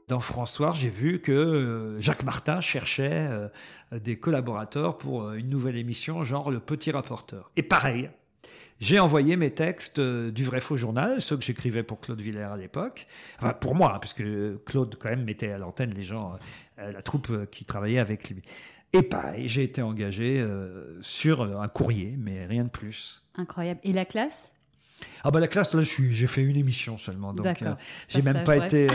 dans François, j'ai vu que Jacques Martin cherchait des collaborateurs pour une nouvelle émission, genre Le Petit Rapporteur. Et pareil, j'ai envoyé mes textes du Vrai Faux Journal, ceux que j'écrivais pour Claude Villers à l'époque. Enfin, pour moi, hein, puisque Claude, quand même, mettait à l'antenne les gens, la troupe qui travaillait avec lui. Et pareil, j'ai été engagé sur un courrier, mais rien de plus. Incroyable. Et la classe ? Ah bah la classe, là, j'ai fait une émission seulement, donc j'ai Passage, même pas été,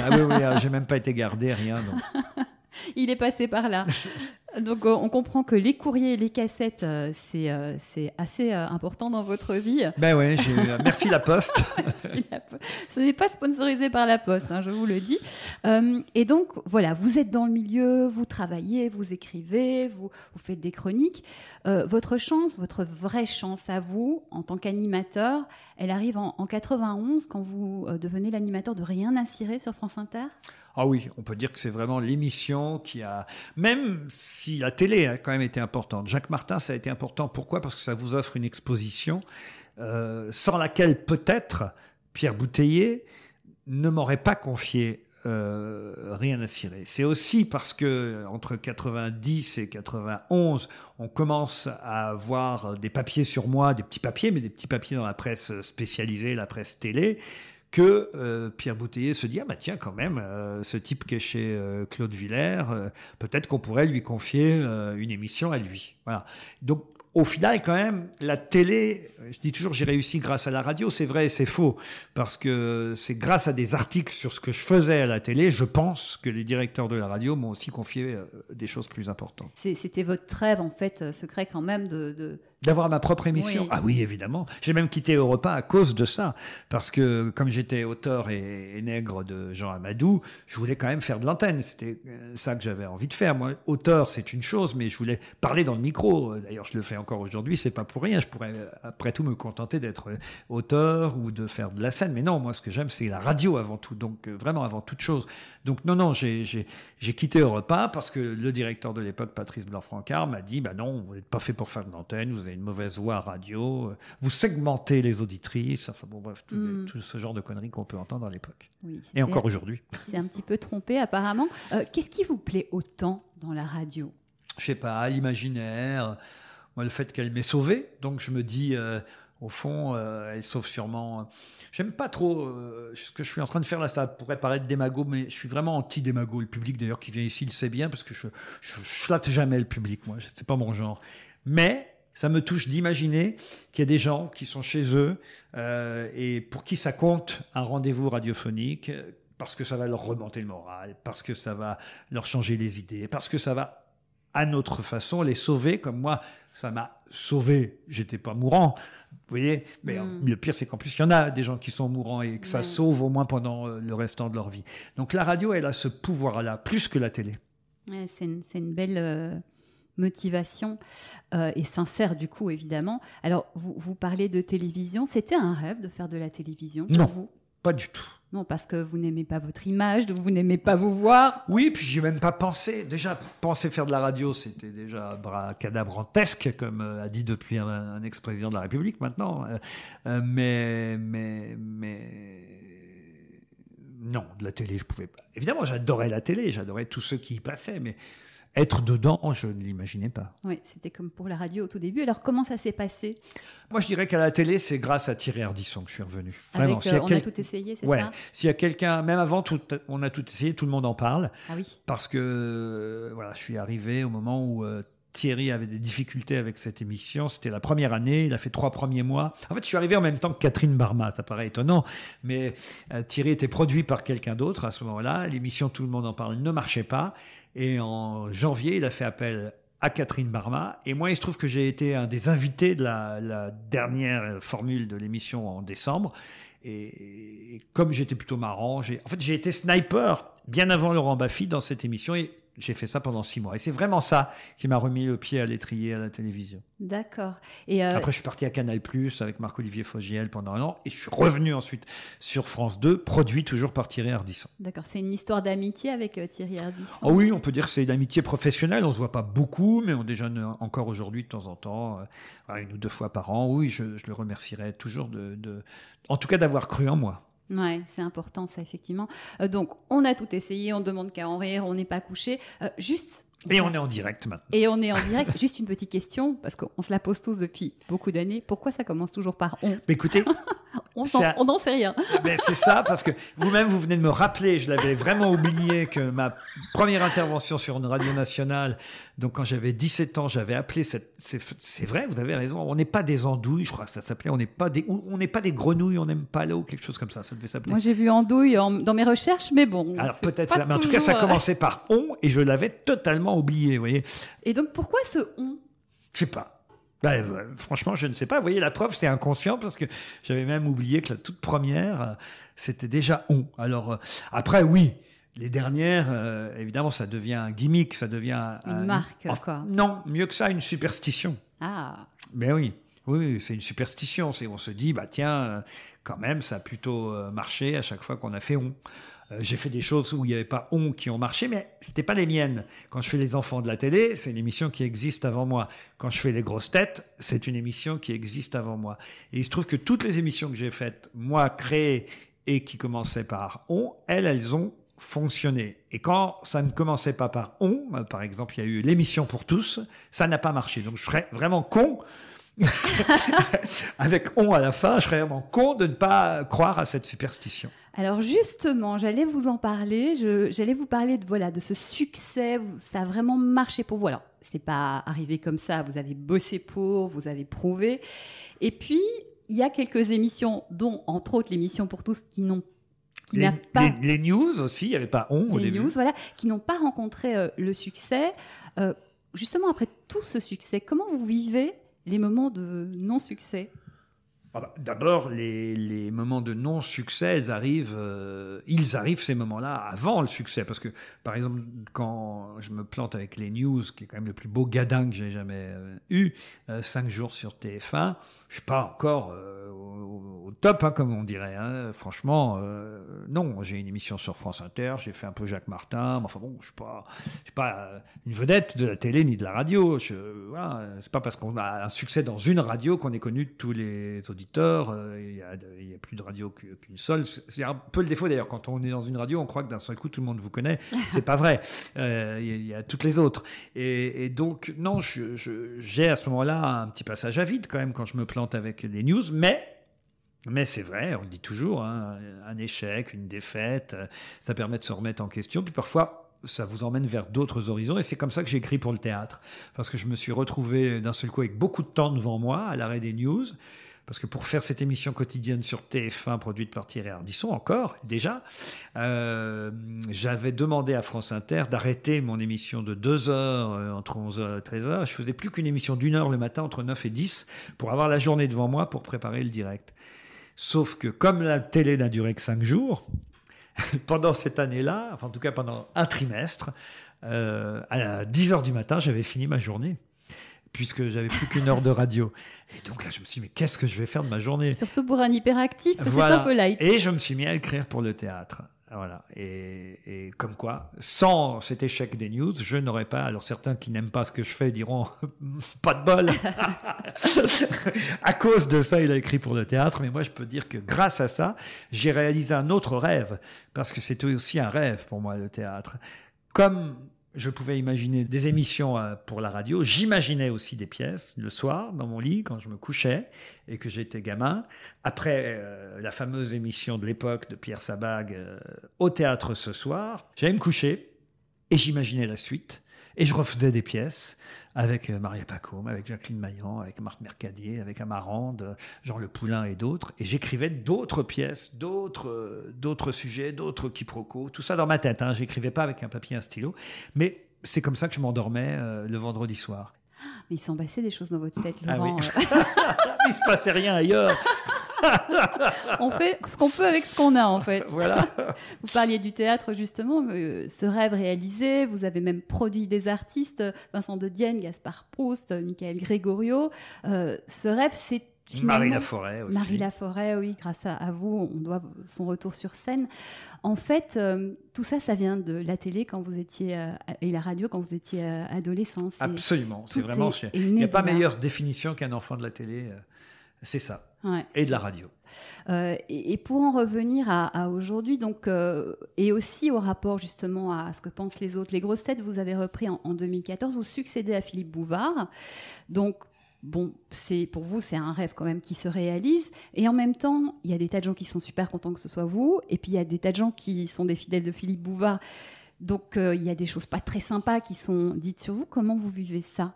j'ai même pas été gardé, rien. Donc. Il est passé par là. Donc on comprend que les courriers et les cassettes, c'est assez important dans votre vie. Ben ouais, merci La Poste. Ce n'est pas sponsorisé par La Poste, hein, je vous le dis. Et donc voilà, vous êtes dans le milieu, vous travaillez, vous écrivez, vous faites des chroniques. Votre chance, votre vraie chance à vous, en tant qu'animateur, elle arrive en 91 quand vous devenez l'animateur de Rien à cirer sur France Inter. Ah oui, on peut dire que c'est vraiment l'émission qui a... Même si la télé a quand même été importante. Jacques Martin, ça a été important. Pourquoi ? Parce que ça vous offre une exposition sans laquelle peut-être Pierre Bouteiller ne m'aurait pas confié Rien à cirer. C'est aussi parce que entre 90 et 91, on commence à avoir des papiers sur moi, des petits papiers, mais des petits papiers dans la presse spécialisée, la presse télé, que Pierre Bouteiller se dit « Ah bah tiens, quand même, ce type qui est chez Claude Villers, peut-être qu'on pourrait lui confier une émission à lui. » Voilà. Donc, au final, quand même, la télé, je dis toujours j'ai réussi grâce à la radio, c'est vrai et c'est faux, parce que c'est grâce à des articles sur ce que je faisais à la télé, je pense que les directeurs de la radio m'ont aussi confié des choses plus importantes. C'était votre rêve, en fait, secret quand même D'avoir ma propre émission. Oui. Ah oui, évidemment. J'ai même quitté Europe 1 à cause de ça. Parce que comme j'étais auteur et nègre de Jean Amadou, je voulais quand même faire de l'antenne. C'était ça que j'avais envie de faire. Moi, auteur, c'est une chose, mais je voulais parler dans le micro. D'ailleurs, je le fais encore aujourd'hui, c'est pas pour rien. Je pourrais, après tout, me contenter d'être auteur ou de faire de la scène. Mais non, moi, ce que j'aime, c'est la radio avant tout. Donc, vraiment avant toute chose. Donc, non, j'ai quitté Europe 1 parce que le directeur de l'époque, Patrice Blanc-Francard, m'a dit, bah non, vous n'êtes pas fait pour faire de l'antenne, vous avez une mauvaise voix radio, vous segmentez les auditrices, enfin bon bref, tout ce genre de conneries qu'on peut entendre à l'époque. Oui, et encore aujourd'hui. C'est un petit peu trompé apparemment. Qu'est-ce qui vous plaît autant dans la radio ? Je sais pas, l'imaginaire, moi le fait qu'elle m'ait sauvé, donc je me dis... au fond, elle sauve sûrement... J'aime pas trop ce que je suis en train de faire là, ça pourrait paraître démago, mais je suis vraiment anti-démago. Le public d'ailleurs qui vient ici le sait bien, parce que je flatte jamais le public, moi, c'est pas mon genre. Mais ça me touche d'imaginer qu'il y a des gens qui sont chez eux et pour qui ça compte un rendez-vous radiophonique, parce que ça va leur remonter le moral, parce que ça va leur changer les idées, parce que ça va, à notre façon, les sauver, comme moi, ça m'a sauvé. J'étais pas mourant, vous voyez. Mais le pire, c'est qu'en plus, il y en a des gens qui sont mourants et que ça sauve au moins pendant le restant de leur vie. Donc la radio, elle a ce pouvoir-là, plus que la télé. Ouais, c'est une belle... motivation et sincère du coup évidemment. Alors vous parlez de télévision, c'était un rêve de faire de la télévision pour vous ? Pas du tout. Non, parce que vous n'aimez pas votre image, vous n'aimez pas vous voir. Oui, puis j'y ai même pas pensé. Déjà, penser faire de la radio, c'était déjà abracadabrantesque, comme a dit depuis un ex-président de la République maintenant. Mais non, de la télé, je pouvais pas. Évidemment, j'adorais la télé, j'adorais tous ceux qui y passaient, mais être dedans, je ne l'imaginais pas. Oui, c'était comme pour la radio au tout début. Alors, comment ça s'est passé ? Moi, je dirais qu'à la télé, c'est grâce à Thierry Ardisson que je suis revenu. Vraiment. On a tout essayé, c'est ça ? S'il y a quelqu'un, même avant, on a tout essayé, tout le monde en parle. Ah oui. Parce que, voilà, je suis arrivé au moment où Thierry avait des difficultés avec cette émission. C'était la première année, il a fait 3 premiers mois. En fait, je suis arrivé en même temps que Catherine Barma, ça paraît étonnant, mais Thierry était produit par quelqu'un d'autre à ce moment-là. L'émission Tout le monde en parle ne marchait pas. Et en janvier, il a fait appel à Catherine Barma. Et moi, il se trouve que j'ai été un des invités de la dernière formule de l'émission en décembre. Et comme j'étais plutôt marrant, j'ai été sniper bien avant Laurent Baffy dans cette émission. Et j'ai fait ça pendant 6 mois. Et c'est vraiment ça qui m'a remis le pied à l'étrier à la télévision. D'accord. Après, je suis parti à Canal+, avec Marc-Olivier Fogiel pendant 1 an. Et je suis revenu ensuite sur France 2, produit toujours par Thierry Ardisson. D'accord. C'est une histoire d'amitié avec Thierry Ardisson. Oh oui, on peut dire que c'est une amitié professionnelle. On ne se voit pas beaucoup, mais on déjeune encore aujourd'hui de temps en temps, 1 ou 2 fois par an. Oui, je le remercierai toujours en tout cas d'avoir cru en moi. Ouais, c'est important ça, effectivement. Donc, on a tout essayé, on demande qu'à en rire, on n'est pas couché. Juste... Et on est en direct maintenant. Et on est en direct. Juste une petite question, parce qu'on se la pose tous depuis beaucoup d'années. Pourquoi ça commence toujours par on? Mais écoutez, On n'en sait rien. ben c'est ça, parce que vous-même, vous venez de me rappeler, je l'avais vraiment oublié, que ma première intervention sur une radio nationale, donc quand j'avais 17 ans, j'avais appelé c'est vrai, vous avez raison, on n'est pas des andouilles, je crois que ça s'appelait, on n'est pas des grenouilles, on n'aime pas l'eau, quelque chose comme ça devait s'appeler. Moi, j'ai vu andouille dans mes recherches, mais bon. Alors peut-être là, mais en tout cas, ça commençait par on, et je l'avais totalement oublié, vous voyez. Et donc, pourquoi ce on? Je sais pas. Franchement, je ne sais pas. Vous voyez, la preuve, c'est inconscient parce que j'avais même oublié que la toute première, c'était déjà on. Alors, après, oui, les dernières, évidemment, ça devient un gimmick, ça devient... Une marque, quoi. Non, mieux que ça, une superstition. Ah. Mais oui, c'est une superstition. On se dit, bah tiens, quand même, ça a plutôt marché à chaque fois qu'on a fait on. J'ai fait des choses où il n'y avait pas on qui ont marché, mais ce n'était pas les miennes. Quand je fais Les Enfants de la télé, c'est une émission qui existe avant moi. Quand je fais Les Grosses Têtes, c'est une émission qui existe avant moi. Et il se trouve que toutes les émissions que j'ai faites, moi, créées et qui commençaient par on, elles ont fonctionné. Et quand ça ne commençait pas par on, par exemple, il y a eu l'émission pour tous, ça n'a pas marché. Donc je serais vraiment con. Avec on à la fin, je serais vraiment con de ne pas croire à cette superstition. Alors justement, j'allais vous en parler. J'allais vous parler de ce succès. Ça a vraiment marché pour vous. Alors, c'est pas arrivé comme ça. Vous avez bossé pour, vous avez prouvé. Et puis, il y a quelques émissions, dont entre autres l'émission pour tous, les news aussi. Il n'y avait pas on au début. Les news, voilà, qui n'ont pas rencontré le succès. Justement, après tout ce succès, comment vous vivez les moments de non-succès? D'abord, les moments de non-succès, ils arrivent ces moments-là avant le succès. Parce que, par exemple, quand je me plante avec les news, qui est quand même le plus beau gadin que j'ai jamais eu, 5 jours sur TF1, je suis pas encore au top, comme on dirait. Franchement, non. J'ai une émission sur France Inter, j'ai fait un peu Jacques Martin, mais enfin bon, je suis pas une vedette de la télé ni de la radio. Voilà, c'est pas parce qu'on a un succès dans une radio qu'on est connu de tous les auditeurs. Il y a plus de radio qu'une seule. C'est un peu le défaut d'ailleurs. Quand on est dans une radio, on croit que d'un seul coup tout le monde vous connaît. C'est pas vrai. Il y a toutes les autres. Et donc non, j'ai à ce moment-là un petit passage à vide quand même quand je me plante avec les news, mais c'est vrai, on le dit toujours, un échec, une défaite, ça permet de se remettre en question. Puis parfois, ça vous emmène vers d'autres horizons. Et c'est comme ça que j'ai écrit pour le théâtre. Parce que je me suis retrouvé d'un seul coup avec beaucoup de temps devant moi, à l'arrêt des news. Parce que pour faire cette émission quotidienne sur TF1, produite par Thierry Ardisson, encore, déjà, j'avais demandé à France Inter d'arrêter mon émission de 2 heures, entre 11h et 13h. Je faisais plus qu'une émission d'1 heure le matin, entre 9 et 10, pour avoir la journée devant moi pour préparer le direct. Sauf que comme la télé n'a duré que 5 jours, pendant cette année-là, enfin en tout cas pendant un trimestre, à 10h du matin, j'avais fini ma journée, puisque j'avais plus qu'1 heure de radio. Et donc là, je me suis dit, mais qu'est-ce que je vais faire de ma journée? Surtout pour un hyperactif, voilà. C'est un peu light. Et je me suis mis à écrire pour le théâtre. Voilà. Et comme quoi, sans cet échec des news, je n'aurais pas... Alors certains qui n'aiment pas ce que je fais diront, pas de bol. À cause de ça, il a écrit pour le théâtre. Mais moi, je peux dire que grâce à ça, j'ai réalisé un autre rêve. Parce que c'était aussi un rêve pour moi, le théâtre. Comme je pouvais imaginer des émissions pour la radio, j'imaginais aussi des pièces le soir dans mon lit quand je me couchais et que j'étais gamin. Après la fameuse émission de l'époque de Pierre Sabag au théâtre ce soir, j'allais me coucher et j'imaginais la suite. Et je refaisais des pièces avec Maria Pacôme, avec Jacqueline Maillan, avec Marc Mercadier, avec Amarande, Jean Le Poulain et d'autres. Et j'écrivais d'autres pièces, d'autres sujets, d'autres quiproquos. Tout ça dans ma tête. J'écrivais pas avec un papier et un stylo. Mais c'est comme ça que je m'endormais le vendredi soir. Mais il s'en passait des choses dans votre tête, Laurent. Ah oui. Il se passait rien ailleurs. On fait ce qu'on peut avec ce qu'on a, en fait. Voilà. Vous parliez du théâtre, justement, ce rêve réalisé. Vous avez même produit des artistes, Vincent de Dienne, Gaspard Proust, Michael Gregorio. Ce rêve, c'est finalement... Marie Laforêt aussi. Marie Laforêt, oui, grâce à vous, on doit son retour sur scène. En fait, tout ça, ça vient de la télé quand vous étiez, et la radio quand vous étiez adolescent. Absolument. C'est vraiment... Il n'y a pas meilleure définition qu'un enfant de la télé... C'est ça. Ouais. Et de la radio. Et pour en revenir à aujourd'hui, donc, et aussi au rapport justement à ce que pensent les autres, les grosses têtes, vous avez repris en 2014, vous succédez à Philippe Bouvard. Donc, bon, pour vous, c'est un rêve quand même qui se réalise. Et en même temps, il y a des tas de gens qui sont super contents que ce soit vous. Et puis, il y a des tas de gens qui sont des fidèles de Philippe Bouvard. Donc, il y a des choses pas très sympas qui sont dites sur vous. Comment vous vivez ça ?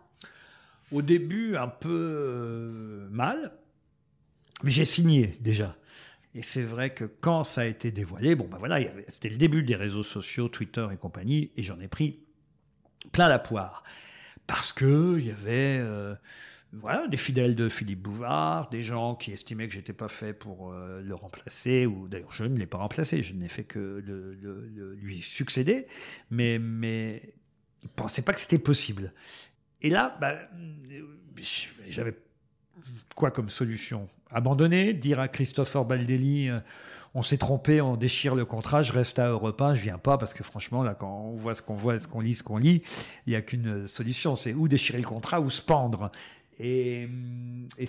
Au début, un peu mal. Mais j'ai signé déjà. Et c'est vrai que quand ça a été dévoilé, c'était le début des réseaux sociaux, Twitter et compagnie, et j'en ai pris plein la poire. Parce qu'il y avait des fidèles de Philippe Bouvard, des gens qui estimaient que j'étais pas fait pour le remplacer, ou d'ailleurs je ne l'ai pas remplacé, je n'ai fait que lui succéder, mais ils ne pensaient pas que c'était possible. Et là, j'avais quoi comme solution ? Abandonner, dire à Christopher Baldelli on s'est trompé, on déchire le contrat, je reste à Europe 1, je viens pas parce que franchement là quand on voit, ce qu'on lit, il y a qu'une solution, c'est ou déchirer le contrat ou se pendre. Et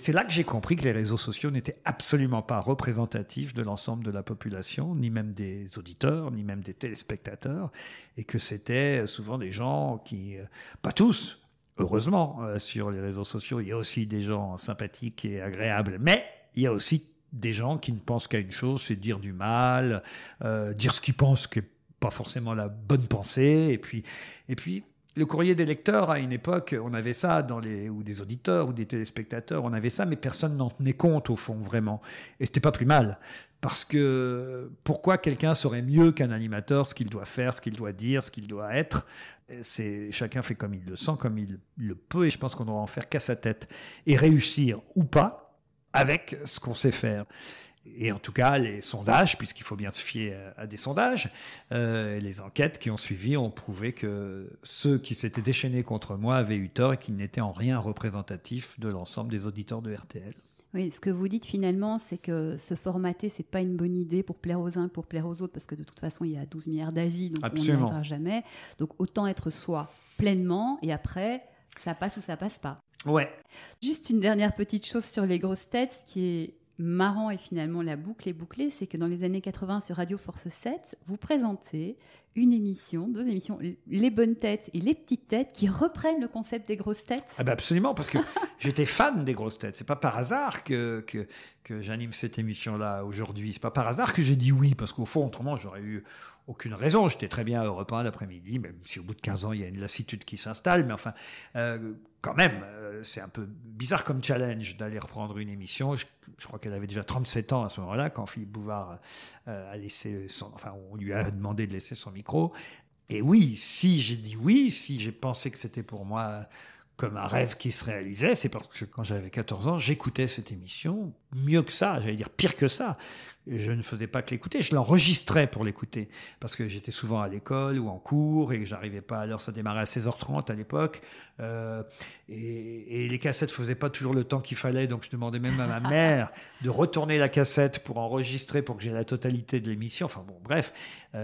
c'est là que j'ai compris que les réseaux sociaux n'étaient absolument pas représentatifs de l'ensemble de la population, ni même des auditeurs, ni même des téléspectateurs, et que c'était souvent des gens qui, pas tous, heureusement, sur les réseaux sociaux, il y a aussi des gens sympathiques et agréables, mais il y a aussi des gens qui ne pensent qu'à une chose, c'est dire du mal, dire ce qu'ils pensent qui n'est pas forcément la bonne pensée. Et puis, le courrier des lecteurs, à une époque, on avait ça, ou des auditeurs, ou des téléspectateurs, on avait ça, mais personne n'en tenait compte, au fond, vraiment. Et c'était pas plus mal. Parce que pourquoi quelqu'un saurait mieux qu'un animateur ce qu'il doit faire, ce qu'il doit dire, ce qu'il doit être ? Chacun fait comme il le sent, comme il le peut, et je pense qu'on doit en faire qu'à sa tête. Et réussir ou pas avec ce qu'on sait faire. Et en tout cas, les sondages, puisqu'il faut bien se fier à des sondages, les enquêtes qui ont suivi ont prouvé que ceux qui s'étaient déchaînés contre moi avaient eu tort et qu'ils n'étaient en rien représentatifs de l'ensemble des auditeurs de RTL. Oui, ce que vous dites finalement, c'est que se formater, c'est pas une bonne idée pour plaire aux uns, pour plaire aux autres, parce que de toute façon, il y a 12 milliards d'avis, donc Absolument. on n'y arrivera jamais. Donc autant être soi pleinement, et après, ça passe ou ça passe pas. Ouais. Juste une dernière petite chose sur les grosses têtes, ce qui est marrant et finalement la boucle est bouclée, c'est que dans les années 80 sur Radio Force 7, vous présentez deux émissions, Les Bonnes Têtes et Les Petites Têtes, qui reprennent le concept des grosses têtes. Ah ben absolument, parce que j'étais fan des grosses têtes. C'est pas par hasard que j'anime cette émission-là aujourd'hui. C'est pas par hasard que j'ai dit oui, parce qu'au fond, autrement, j'aurais eu aucune raison. J'étais très bien à Europe 1 l'après-midi, même si au bout de 15 ans, il y a une lassitude qui s'installe. Mais enfin, quand même, c'est un peu bizarre comme challenge d'aller reprendre une émission. Je crois qu'elle avait déjà 37 ans à ce moment-là, quand Philippe Bouvard on lui a demandé de laisser son micro. Et oui, si j'ai dit oui, si j'ai pensé que c'était pour moi comme un rêve qui se réalisait, c'est parce que quand j'avais 14 ans, j'écoutais cette émission mieux que ça, j'allais dire pire que ça. Je ne faisais pas que l'écouter, je l'enregistrais pour l'écouter, parce que j'étais souvent à l'école ou en cours et que j'arrivais pas à l'heure, ça démarrait à 16h30 à l'époque, et les cassettes faisaient pas toujours le temps qu'il fallait, donc je demandais même à ma mère de retourner la cassette pour enregistrer, pour que j'ai la totalité de l'émission. Enfin bon, bref,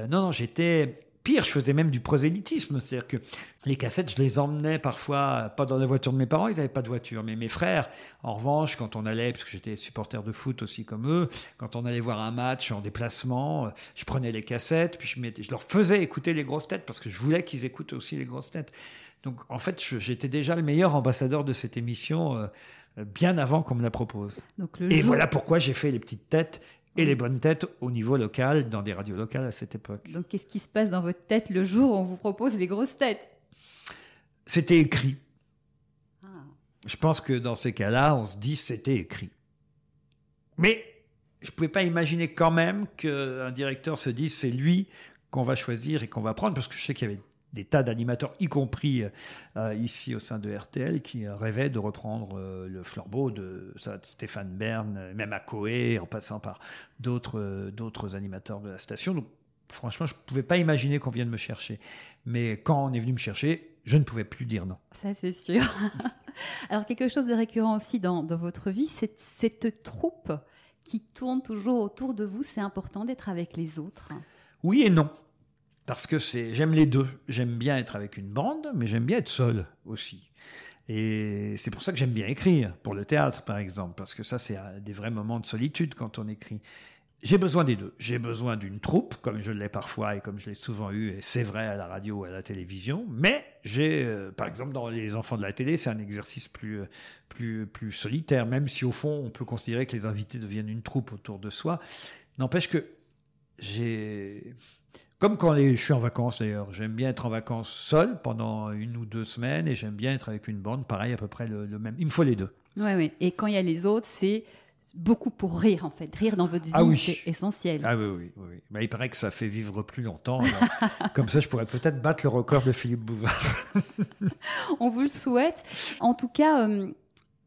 non, j'étais... Pire, je faisais même du prosélytisme, c'est-à-dire que les cassettes, je les emmenais parfois, pas dans la voiture de mes parents, ils n'avaient pas de voiture, mais mes frères, en revanche, quand on allait, parce que j'étais supporter de foot aussi comme eux, quand on allait voir un match en déplacement, je prenais les cassettes, puis je leur faisais écouter les grosses têtes, parce que je voulais qu'ils écoutent aussi les grosses têtes. Donc en fait, j'étais déjà le meilleur ambassadeur de cette émission, bien avant qu'on me la propose. Voilà pourquoi j'ai fait les petites têtes et les bonnes têtes au niveau local, dans des radios locales à cette époque. Donc, qu'est-ce qui se passe dans votre tête le jour où on vous propose les grosses têtes ? C'était écrit. Ah. Je pense que dans ces cas-là, on se dit c'était écrit. Mais je ne pouvais pas imaginer quand même qu'un directeur se dise c'est lui qu'on va choisir et qu'on va prendre, parce que je sais qu'il y avait des tas d'animateurs, y compris ici au sein de RTL, qui rêvaient de reprendre le flambeau de Stéphane Bern, même à Coé, en passant par d'autres animateurs de la station. Donc, franchement, je ne pouvais pas imaginer qu'on vienne me chercher. Mais quand on est venu me chercher, je ne pouvais plus dire non. Ça, c'est sûr. Alors, quelque chose de récurrent aussi dans votre vie, c'est cette troupe qui tourne toujours autour de vous. C'est important d'être avec les autres. Oui et non. Parce que j'aime les deux. J'aime bien être avec une bande, mais j'aime bien être seul aussi. Et c'est pour ça que j'aime bien écrire, pour le théâtre par exemple, parce que ça, c'est des vrais moments de solitude quand on écrit. J'ai besoin des deux. J'ai besoin d'une troupe, comme je l'ai parfois et comme je l'ai souvent eu, et c'est vrai à la radio ou à la télévision. Mais par exemple, dans Les Enfants de la télé, c'est un exercice plus solitaire, même si au fond, on peut considérer que les invités deviennent une troupe autour de soi. N'empêche que comme quand je suis en vacances d'ailleurs, j'aime bien être en vacances seul pendant 1 ou 2 semaines et j'aime bien être avec une bande, pareil, à peu près le même. Il me faut les deux. Oui. Et quand il y a les autres, c'est beaucoup pour rire, en fait. Rire dans votre vie, oui. C'est essentiel. Ah oui. Bah, il paraît que ça fait vivre plus longtemps. Alors, comme ça, je pourrais peut-être battre le record de Philippe Bouvard. On vous le souhaite. En tout cas,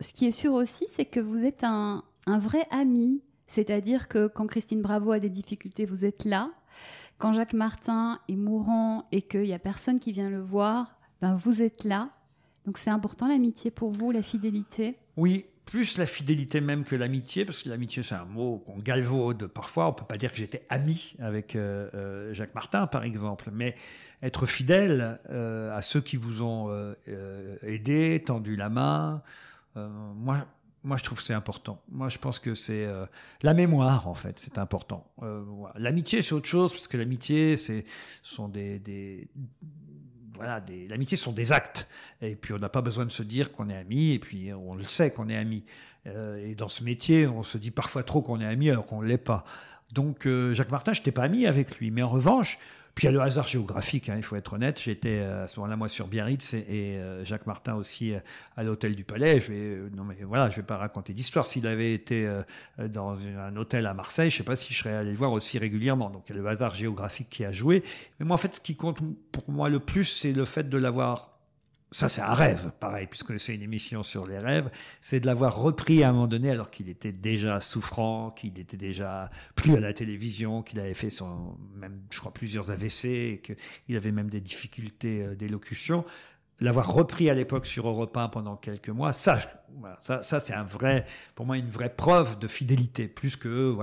ce qui est sûr aussi, c'est que vous êtes un vrai ami. C'est-à-dire que quand Christine Bravo a des difficultés, vous êtes là. Quand Jacques Martin est mourant et qu'il n'y a personne qui vient le voir, ben vous êtes là. Donc c'est important l'amitié pour vous, la fidélité? Oui, plus la fidélité même que l'amitié, parce que l'amitié c'est un mot qu'on galvaude parfois. On ne peut pas dire que j'étais ami avec Jacques Martin par exemple, mais être fidèle à ceux qui vous ont aidé, tendu la main, moi, je trouve que c'est important. Moi, je pense que c'est la mémoire, en fait, c'est important. Voilà. L'amitié, c'est autre chose, parce que l'amitié, l'amitié sont des actes. Et puis, on n'a pas besoin de se dire qu'on est amis, et puis on le sait qu'on est amis. Et dans ce métier, on se dit parfois trop qu'on est amis alors qu'on ne l'est pas. Donc, Jacques Martin, je n'étais pas ami avec lui. Mais en revanche, puis il y a le hasard géographique, il faut être honnête. J'étais à ce moment-là, moi, sur Biarritz et Jacques Martin aussi à l'hôtel du Palais. Je vais pas raconter d'histoire. S'il avait été dans un hôtel à Marseille, je ne sais pas si je serais allé le voir aussi régulièrement. Donc il y a le hasard géographique qui a joué. Mais moi, en fait, ce qui compte pour moi le plus, c'est le fait de l'avoir. Ça, c'est un rêve, pareil, puisque c'est une émission sur les rêves, c'est de l'avoir repris à un moment donné, alors qu'il était déjà souffrant, qu'il était déjà plus à la télévision, qu'il avait fait même, je crois, plusieurs AVC, et qu'il avait même des difficultés d'élocution. L'avoir repris à l'époque sur Europe 1 pendant quelques mois, ça c'est pour moi une vraie preuve de fidélité, plus que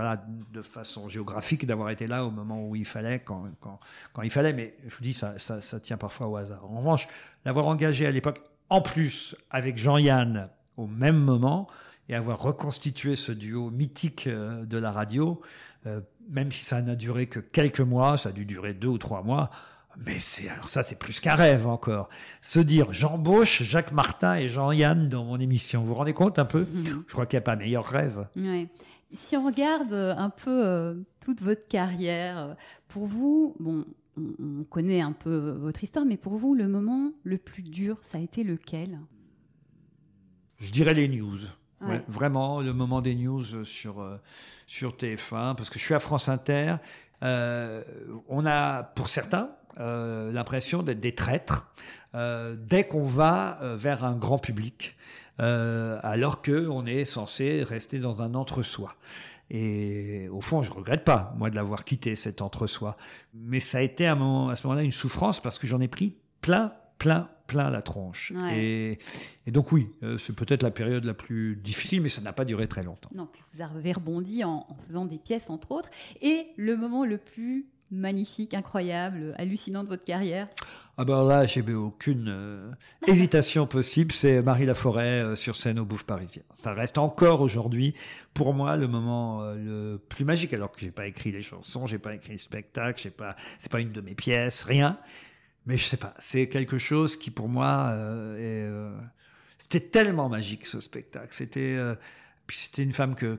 de façon géographique d'avoir été là au moment où il fallait, quand il fallait. Mais je vous dis, ça tient parfois au hasard. En revanche, l'avoir engagé à l'époque, en plus avec Jean-Yann au même moment, et avoir reconstitué ce duo mythique de la radio, même si ça n'a duré que quelques mois, ça a dû durer 2 ou 3 mois. Mais c'est plus qu'un rêve encore. Se dire, j'embauche Jacques Martin et Jean-Yann dans mon émission. Vous vous rendez compte un peu? Je crois qu'il n'y a pas meilleur rêve. Ouais. Si on regarde un peu toute votre carrière, pour vous, on connaît un peu votre histoire, mais pour vous, le moment le plus dur, ça a été lequel? Je dirais les news. Ouais. Ouais, vraiment, le moment des news sur TF1, parce que je suis à France Inter. On a, pour certains, l'impression d'être des traîtres dès qu'on va vers un grand public, alors qu'on est censé rester dans un entre-soi. Et au fond, je ne regrette pas, moi, de l'avoir quitté, cet entre-soi. Mais ça a été à ce moment-là une souffrance, parce que j'en ai pris plein la tronche. Ouais. Et donc oui, c'est peut-être la période la plus difficile, mais ça n'a pas duré très longtemps. Non, puis vous avez rebondi en faisant des pièces, entre autres. Et le moment le plus magnifique, incroyable, hallucinant de votre carrière? Ah ben là, j'ai aucune hésitation possible. C'est Marie Laforêt sur scène au Bouffe Parisien. Ça reste encore aujourd'hui, pour moi, le moment le plus magique. Alors que j'ai pas écrit les chansons, j'ai pas écrit le spectacle, c'est pas une de mes pièces, rien. Mais je sais pas, c'est quelque chose qui pour moi c'était tellement magique, ce spectacle. Puis c'était une femme que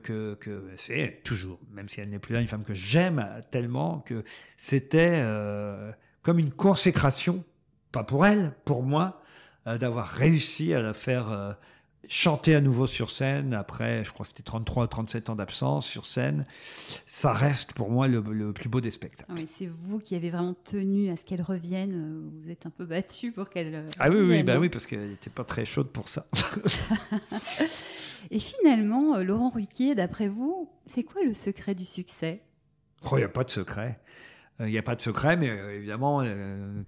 c'est toujours, même si elle n'est plus là, une femme que j'aime tellement, que c'était comme une consécration, pas pour elle, pour moi, d'avoir réussi à la faire chanter à nouveau sur scène après, je crois que c'était 33 ou 37 ans d'absence sur scène. Ça reste pour moi le plus beau des spectacles. Oui, c'est vous qui avez vraiment tenu à ce qu'elle revienne. Vous êtes un peu battu pour qu'elle oui, parce qu'elle n'était pas très chaude pour ça. Et finalement, Laurent Ruquier, d'après vous, c'est quoi le secret du succès? Il n'y a pas de secret. Il n'y a pas de secret, mais évidemment,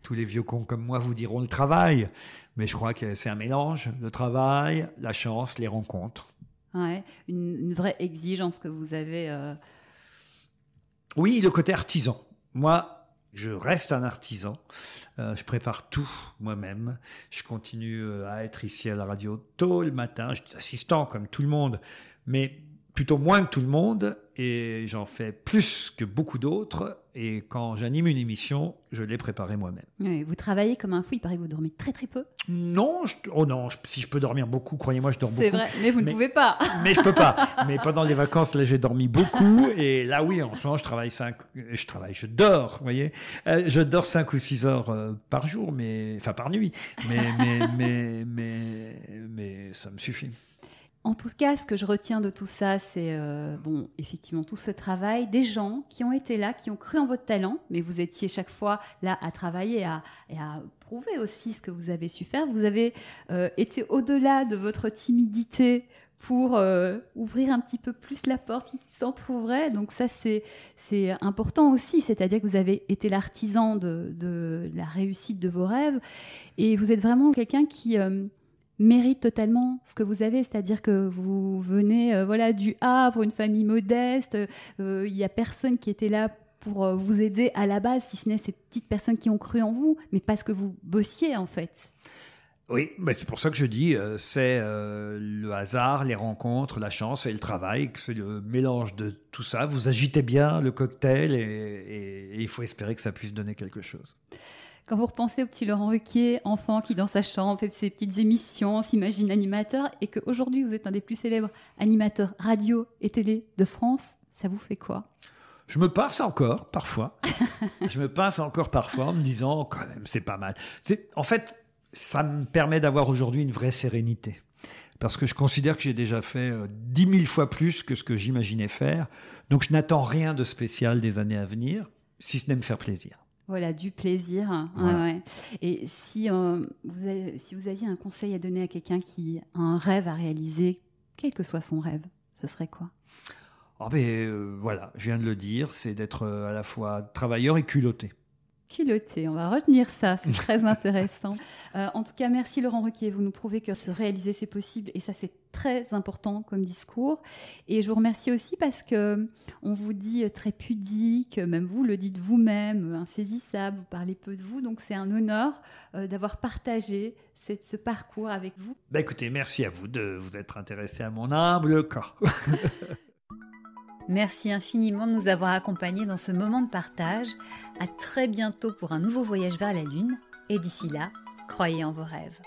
tous les vieux cons comme moi vous diront le travail. Mais je crois que c'est un mélange, le travail, la chance, les rencontres. Ouais, une vraie exigence que vous avez. Oui, le côté artisan. Moi, Je reste un artisan. Je prépare tout moi-même. Je continue à être ici à la radio tôt le matin. Je suis assistant comme tout le monde, mais plutôt moins que tout le monde. Et j'en fais plus que beaucoup d'autres. Et quand j'anime une émission, je l'ai préparée moi-même. Oui, vous travaillez comme un fou. Il paraît que vous dormez très très peu. Non, si je peux dormir beaucoup, croyez-moi, je dors beaucoup. C'est vrai, mais vous ne pouvez pas. Mais je peux pas. Mais pendant les vacances, là, j'ai dormi beaucoup. Et là, oui, en ce moment, je dors, vous voyez. Je dors 5 ou 6 heures par jour, enfin par nuit. Mais ça me suffit. En tout cas, ce que je retiens de tout ça, c'est effectivement tout ce travail, des gens qui ont été là, qui ont cru en votre talent, mais vous étiez chaque fois là à travailler et à prouver aussi ce que vous avez su faire. Vous avez été au-delà de votre timidité pour ouvrir un petit peu plus la porte qui s'entrouvrait. Donc ça, c'est important aussi, c'est-à-dire que vous avez été l'artisan de la réussite de vos rêves et vous êtes vraiment quelqu'un qui... mérite totalement ce que vous avez, c'est-à-dire que vous venez du Havre, une famille modeste, il n'y a personne qui était là pour vous aider à la base, si ce n'est ces petites personnes qui ont cru en vous, mais parce que vous bossiez en fait. Oui, mais c'est pour ça que je dis, c'est le hasard, les rencontres, la chance et le travail, que c'est le mélange de tout ça. Vous agitez bien le cocktail et il faut espérer que ça puisse donner quelque chose. Quand vous repensez au petit Laurent Ruquier, enfant qui dans sa chambre fait ses petites émissions, s'imagine animateur, et qu'aujourd'hui vous êtes un des plus célèbres animateurs radio et télé de France, ça vous fait quoi ? Je me pince encore parfois. En me disant, quand même, c'est pas mal. En fait, ça me permet d'avoir aujourd'hui une vraie sérénité. Parce que je considère que j'ai déjà fait 10 000 fois plus que ce que j'imaginais faire. Donc je n'attends rien de spécial des années à venir, si ce n'est me faire plaisir. Voilà, du plaisir. Voilà. Ouais. Et si vous aviez un conseil à donner à quelqu'un qui a un rêve à réaliser, quel que soit son rêve, ce serait quoi ? Voilà, je viens de le dire, c'est d'être à la fois travailleur et culotté. Culotté, on va retenir ça, c'est très intéressant. En tout cas, merci Laurent Ruquier, vous nous prouvez que se réaliser c'est possible et ça c'est très important comme discours. Et je vous remercie aussi parce que on vous dit très pudique, même vous le dites vous-même, insaisissable, vous parlez peu de vous, donc c'est un honneur d'avoir partagé ce parcours avec vous. Écoutez, merci à vous de vous être intéressé à mon humble corps. Merci infiniment de nous avoir accompagnés dans ce moment de partage. À très bientôt pour un nouveau voyage vers la Lune. Et d'ici là, croyez en vos rêves.